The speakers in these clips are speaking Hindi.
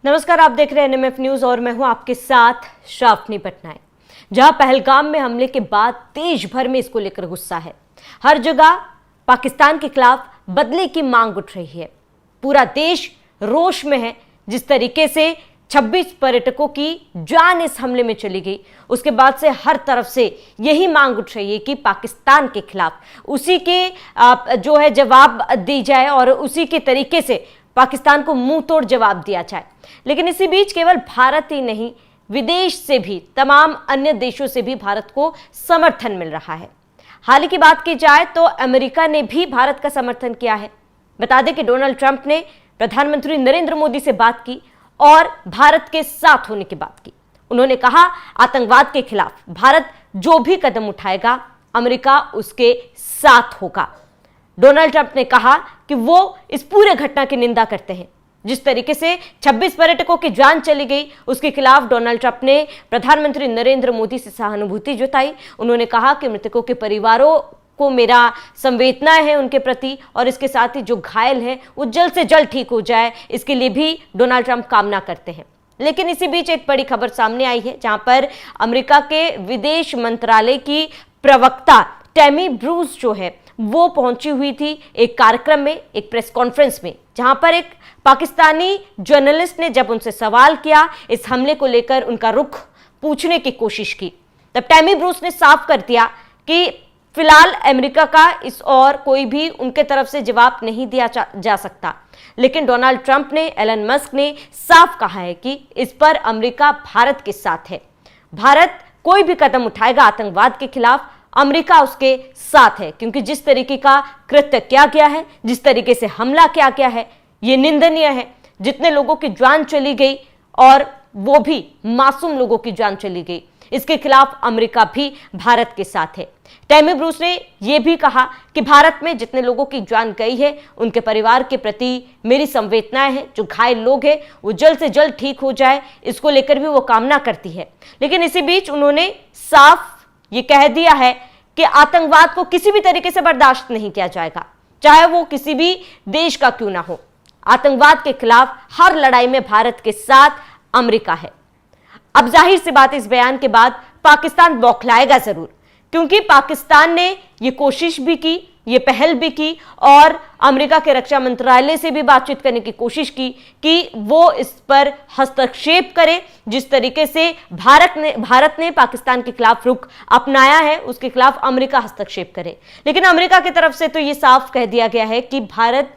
नमस्कार, आप देख रहे हैं एनएमएफ न्यूज और मैं हूं आपके साथ श्रावणी पटनायक। जहां पहलगाम में हमले के बाद देश भर में इसको लेकर गुस्सा है। हर जगह पाकिस्तान के खिलाफ बदले की मांग उठ रही है। पूरा देश रोष में है। जिस तरीके से 26 पर्यटकों की जान इस हमले में चली गई, उसके बाद से हर तरफ से यही मांग उठ रही है कि पाकिस्तान के खिलाफ उसी के जो है जवाब दी जाए और उसी के तरीके से पाकिस्तान को मुंह तोड़ जवाब दिया जाए। लेकिन इसी बीच केवल भारत ही नहीं, विदेश से भी तमाम अन्य देशों से भी भारत को समर्थन मिल रहा है। हाल ही की बात की जाए तो अमेरिका ने भी भारत का समर्थन किया है। बता दें कि डोनाल्ड ट्रंप ने प्रधानमंत्री नरेंद्र मोदी से बात की और भारत के साथ होने की बात की। उन्होंने कहा, आतंकवाद के खिलाफ भारत जो भी कदम उठाएगा, अमेरिका उसके साथ होगा। डोनाल्ड ट्रंप ने कहा कि वो इस पूरे घटना की निंदा करते हैं। जिस तरीके से 26 पर्यटकों की जान चली गई, उसके खिलाफ डोनाल्ड ट्रंप ने प्रधानमंत्री नरेंद्र मोदी से सहानुभूति जताई। उन्होंने कहा कि मृतकों के परिवारों को मेरा संवेदना है उनके प्रति, और इसके साथ ही जो घायल हैं वो जल्द से जल्द ठीक हो जाए, इसके लिए भी डोनाल्ड ट्रंप कामना करते हैं। लेकिन इसी बीच एक बड़ी खबर सामने आई है, जहां पर अमेरिका के विदेश मंत्रालय की प्रवक्ता टैमी ब्रूस जो है वो पहुंची हुई थी एक कार्यक्रम में, एक प्रेस कॉन्फ्रेंस में, जहां पर एक पाकिस्तानी जर्नलिस्ट ने जब उनसे सवाल किया, इस हमले को लेकर उनका रुख पूछने की कोशिश की, तब टैमी ब्रूस ने साफ कर दिया कि फिलहाल अमेरिका का इस और कोई भी उनके तरफ से जवाब नहीं दिया जा सकता। लेकिन डोनाल्ड ट्रंप ने, एलन मस्क ने साफ कहा है कि इस पर अमेरिका भारत के साथ है। भारत कोई भी कदम उठाएगा आतंकवाद के खिलाफ, अमेरिका उसके साथ है, क्योंकि जिस तरीके का कृत्य किया गया है, जिस तरीके से हमला किया गया है, ये निंदनीय है। जितने लोगों की जान चली गई और वो भी मासूम लोगों की जान चली गई, इसके खिलाफ अमेरिका भी भारत के साथ है। टैमी ब्रूस ने यह भी कहा कि भारत में जितने लोगों की जान गई है, उनके परिवार के प्रति मेरी संवेदनाएं हैं। जो घायल लोग हैं वो जल्द से जल्द ठीक हो जाए, इसको लेकर भी वो कामना करती है। लेकिन इसी बीच उन्होंने साफ ये कह दिया है कि आतंकवाद को किसी भी तरीके से बर्दाश्त नहीं किया जाएगा, चाहे वो किसी भी देश का क्यों ना हो। आतंकवाद के खिलाफ हर लड़ाई में भारत के साथ अमेरिका है। अब जाहिर सी बात, इस बयान के बाद पाकिस्तान बौखलाएगा जरूर, क्योंकि पाकिस्तान ने यह कोशिश भी की, ये पहल भी की और अमेरिका के रक्षा मंत्रालय से भी बातचीत करने की कोशिश की कि वो इस पर हस्तक्षेप करे। जिस तरीके से भारत ने पाकिस्तान के खिलाफ रुख अपनाया है, उसके खिलाफ अमेरिका हस्तक्षेप करे। लेकिन अमेरिका की तरफ से तो ये साफ कह दिया गया है कि भारत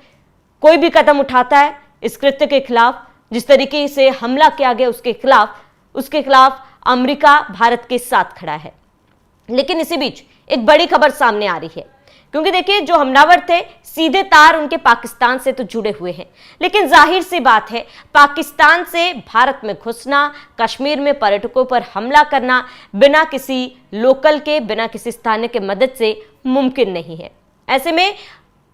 कोई भी कदम उठाता है इस कृत्य के खिलाफ, जिस तरीके से हमला किया गया उसके खिलाफ अमेरिका भारत के साथ खड़ा है। लेकिन इसी बीच एक बड़ी खबर सामने आ रही है, क्योंकि देखिए जो हमलावर थे सीधे तार उनके पाकिस्तान से तो जुड़े हुए हैं, लेकिन जाहिर सी बात है पाकिस्तान से भारत में घुसना, कश्मीर में पर्यटकों पर हमला करना बिना किसी लोकल के, बिना किसी स्थानीय के मदद से मुमकिन नहीं है। ऐसे में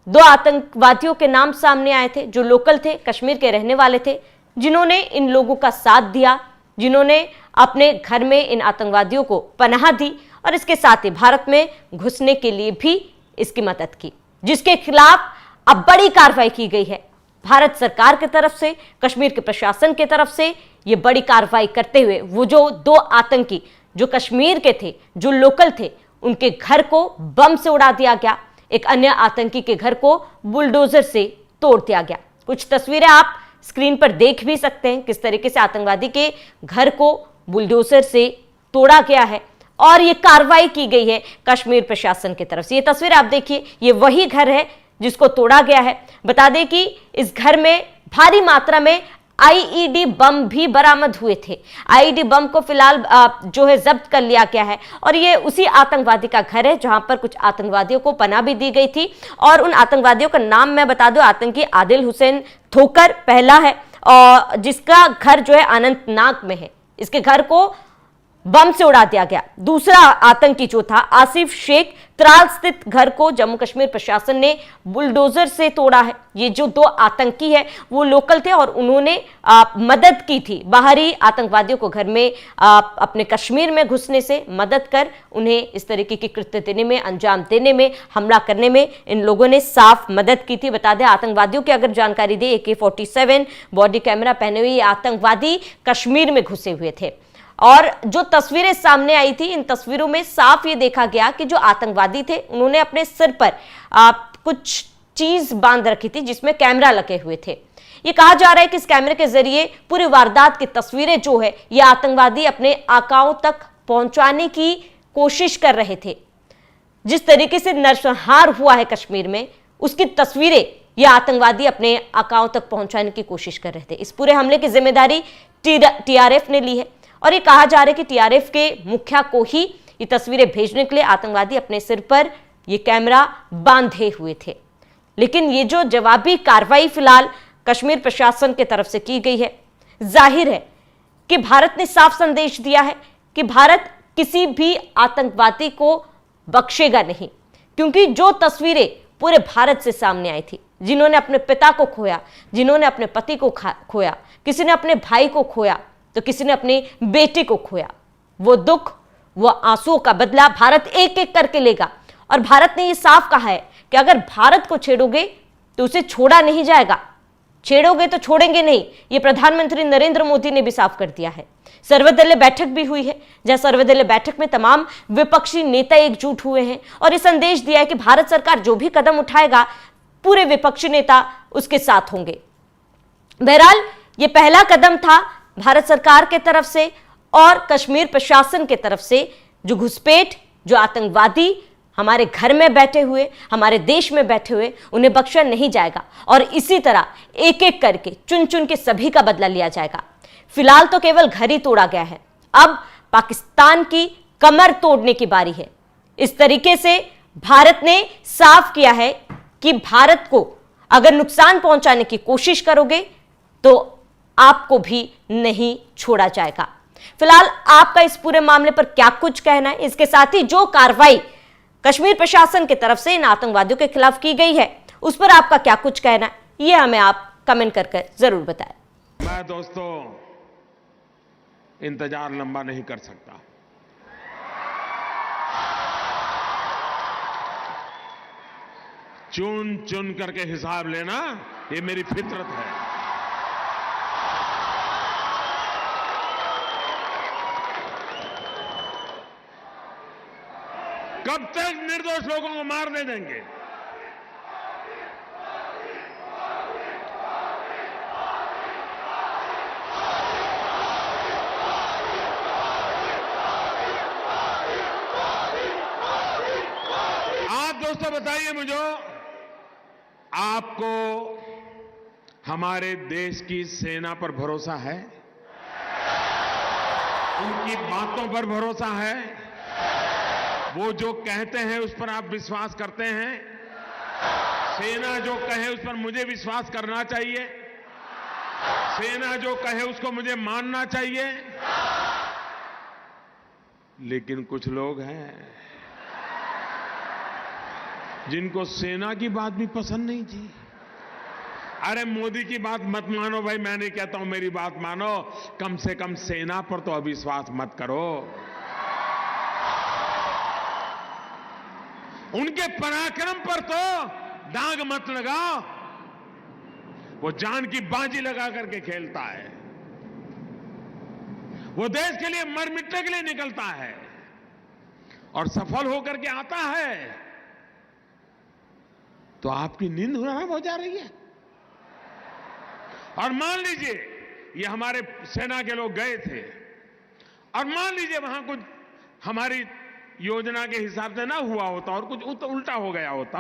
2 आतंकवादियों के नाम सामने आए थे जो लोकल थे, कश्मीर के रहने वाले थे, जिन्होंने इन लोगों का साथ दिया, जिन्होंने अपने घर में इन आतंकवादियों को पनाह दी और इसके साथ ही भारत में घुसने के लिए भी इसकी मदद की, जिसके खिलाफ अब बड़ी कार्रवाई की गई है भारत सरकार की तरफ से, कश्मीर के प्रशासन की तरफ से। ये बड़ी कार्रवाई करते हुए वो जो 2 आतंकी जो कश्मीर के थे, जो लोकल थे, उनके घर को बम से उड़ा दिया गया। एक अन्य आतंकी के घर को बुलडोजर से तोड़ दिया गया। कुछ तस्वीरें आप स्क्रीन पर देख भी सकते हैं, किस तरीके से आतंकवादी के घर को बुलडोजर से तोड़ा गया है और ये कार्रवाई की गई है कश्मीर प्रशासन की तरफ से। ये तस्वीर आप देखिए, ये वही घर है जिसको तोड़ा गया है। बता दें कि इस घर में भारी मात्रा में आईईडी बम भी बरामद हुए थे। आईईडी बम को फिलहाल जो है जब्त कर लिया गया है और ये उसी आतंकवादी का घर है जहां पर कुछ आतंकवादियों को पनाह भी दी गई थी। और उन आतंकवादियों का नाम मैं बता दूं, आतंकी आदिल हुसैन ठोकर पहला है और जिसका घर जो है अनंतनाग में है। इसके घर को बम से उड़ा दिया गया। दूसरा आतंकी जो था आसिफ शेख, त्राल स्थित घर को जम्मू कश्मीर प्रशासन ने बुलडोजर से तोड़ा है। ये जो दो आतंकी है वो लोकल थे और उन्होंने मदद की थी बाहरी आतंकवादियों को घर में अपने कश्मीर में घुसने से मदद कर उन्हें इस तरीके की कृत्य देने में, अंजाम देने में, हमला करने में इन लोगों ने साफ मदद की थी। बता दें आतंकवादियों की अगर जानकारी दे, AK-47 बॉडी कैमरा पहने हुए आतंकवादी कश्मीर में घुसे हुए थे और जो तस्वीरें सामने आई थी, इन तस्वीरों में साफ ये देखा गया कि जो आतंकवादी थे उन्होंने अपने सिर पर कुछ चीज बांध रखी थी जिसमें कैमरा लगे हुए थे। ये कहा जा रहा है कि इस कैमरे के जरिए पूरी वारदात की तस्वीरें जो है ये आतंकवादी अपने आकाओं तक पहुंचाने की कोशिश कर रहे थे। जिस तरीके से नरसंहार हुआ है कश्मीर में, उसकी तस्वीरें ये आतंकवादी अपने आकाओं तक पहुंचाने की कोशिश कर रहे थे। इस पूरे हमले की जिम्मेदारी TRF ने ली है और ये कहा जा रहा है कि TRF के मुखिया को ही ये तस्वीरें भेजने के लिए आतंकवादी अपने सिर पर ये कैमरा बांधे हुए थे। लेकिन ये जो जवाबी कार्रवाई फिलहाल कश्मीर प्रशासन की तरफ से की गई है, जाहिर है कि भारत ने साफ संदेश दिया है कि भारत किसी भी आतंकवादी को बख्शेगा नहीं, क्योंकि जो तस्वीरें पूरे भारत से सामने आई थी, जिन्होंने अपने पिता को खोया, जिन्होंने अपने पति को खोया, किसी ने अपने भाई को खोया तो किसी ने अपनी बेटी को खोया, वो दुख, वो आंसुओं का बदला भारत एक एक करके लेगा। और भारत ने ये साफ कहा है कि अगर भारत को छेड़ोगे तो उसे छोड़ा नहीं जाएगा, छेड़ोगे तो छोड़ेंगे नहीं। ये प्रधानमंत्री नरेंद्र मोदी ने भी साफ कर दिया है। सर्वदलीय बैठक भी हुई है, जहां सर्वदलीय बैठक में तमाम विपक्षी नेता एकजुट हुए हैं और ये संदेश दिया है कि भारत सरकार जो भी कदम उठाएगा पूरे विपक्षी नेता उसके साथ होंगे। बहरहाल ये पहला कदम था भारत सरकार के तरफ से और कश्मीर प्रशासन के तरफ से। जो घुसपैठ, जो आतंकवादी हमारे घर में बैठे हुए, हमारे देश में बैठे हुए, उन्हें बख्शा नहीं जाएगा और इसी तरह एक एक करके चुन चुन के सभी का बदला लिया जाएगा। फिलहाल तो केवल घर ही तोड़ा गया है, अब पाकिस्तान की कमर तोड़ने की बारी है। इस तरीके से भारत ने साफ किया है कि भारत को अगर नुकसान पहुंचाने की कोशिश करोगे तो आपको भी नहीं छोड़ा जाएगा। फिलहाल आपका इस पूरे मामले पर क्या कुछ कहना है, इसके साथ ही जो कार्रवाई कश्मीर प्रशासन की तरफ से इन आतंकवादियों के खिलाफ की गई है उस पर आपका क्या कुछ कहना है, ये हमें आप कमेंट कर जरूर बताएं। मैं दोस्तों इंतजार लंबा नहीं कर सकता। चुन चुन करके हिसाब लेना ये मेरी फितरत है। कब तक निर्दोष लोगों को मारने देंगे? आप दोस्तों बताइए मुझे, आपको हमारे देश की सेना पर भरोसा है? उनकी बातों पर भरोसा है? वो जो कहते हैं उस पर आप विश्वास करते हैं? सेना जो कहे उस पर मुझे विश्वास करना चाहिए, सेना जो कहे उसको मुझे मानना चाहिए। लेकिन कुछ लोग हैं जिनको सेना की बात भी पसंद नहीं थी। अरे मोदी की बात मत मानो भाई, मैं नहीं कहता हूं मेरी बात मानो, कम से कम सेना पर तो अविश्वास मत करो। उनके पराक्रम पर तो दाग मत लगाओ। वो जान की बाजी लगा करके खेलता है, वो देश के लिए मर मिटने के लिए निकलता है और सफल होकर के आता है तो आपकी नींद हराम हो जा रही है। और मान लीजिए ये हमारे सेना के लोग गए थे और मान लीजिए वहां कुछ हमारी योजना के हिसाब से ना हुआ होता और कुछ उल्टा हो गया होता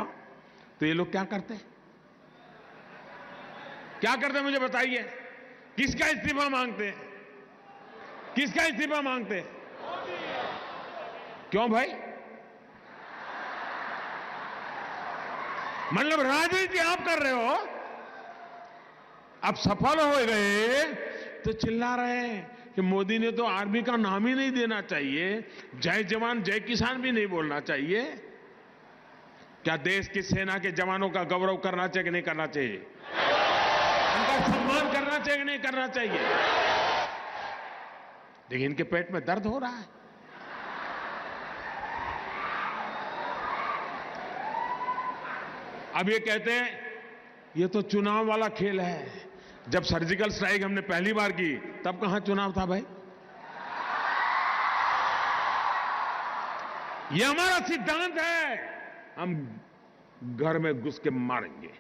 तो ये लोग क्या करते? क्या करते मुझे बताइए? किसका इस्तीफा मांगते? किसका इस्तीफा मांगते? क्यों भाई? मतलब राजनीति आप कर रहे हो, अब सफल हो गए तो चिल्ला रहे हैं कि मोदी ने तो आर्मी का नाम ही नहीं देना चाहिए, जय जवान जय किसान भी नहीं बोलना चाहिए। क्या देश की सेना के जवानों का गौरव करना चाहिए कि नहीं करना चाहिए? उनका सम्मान करना चाहिए कि नहीं करना चाहिए? लेकिन इनके पेट में दर्द हो रहा है। अब ये कहते हैं ये तो चुनाव वाला खेल है। जब सर्जिकल स्ट्राइक हमने पहली बार की तब कहां चुनाव था भाई? ये हमारा सिद्धांत है, हम घर में घुस के मारेंगे।